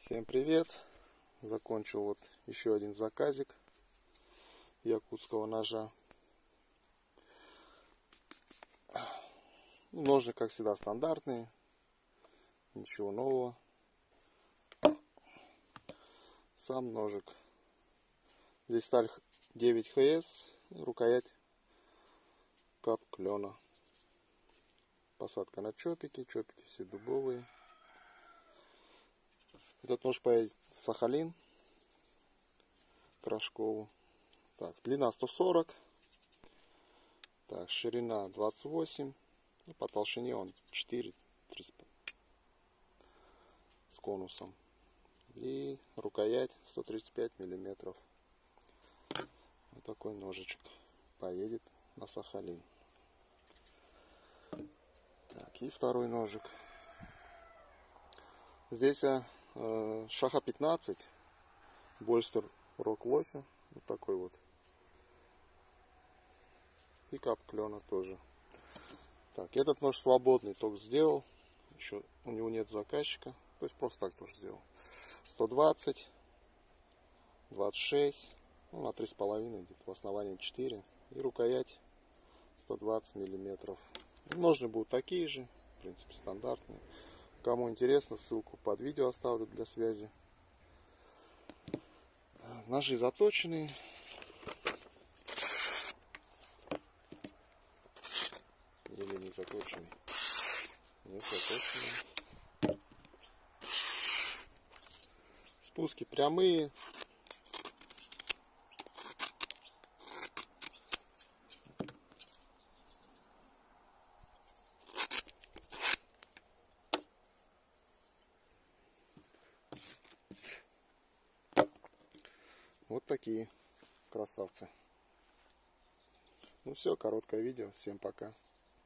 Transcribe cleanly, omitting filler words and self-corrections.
Всем привет! Закончил вот еще один заказик якутского ножа. Ножи, как всегда, стандартные, ничего нового. Сам ножик. Здесь сталь 9 ХС, рукоять кап клена. Посадка на чопики, чопики все дубовые. Этот нож поедет в Сахалин, Крашкову. Так, длина 140, так, ширина 28, по толщине он 4 с конусом. И рукоять 135 миллиметров. Вот такой ножичек поедет на Сахалин. Так, и второй ножик. Здесь шаха 15, больстер рог лося, вот такой вот. И кап клена тоже. Так, этот нож свободный, только сделал. Еще у него нет заказчика. То есть просто так тоже сделал. 120, 26, ну, на 3,5, где-то в основании 4. И рукоять 120 миллиметров. Ножны будут такие же, в принципе, стандартные. Кому интересно, ссылку под видео оставлю для связи. Ножи заточенные. Или не заточенные? Нет, заточенные. Спуски прямые. Вот такие красавцы. Ну все, короткое видео. Всем пока.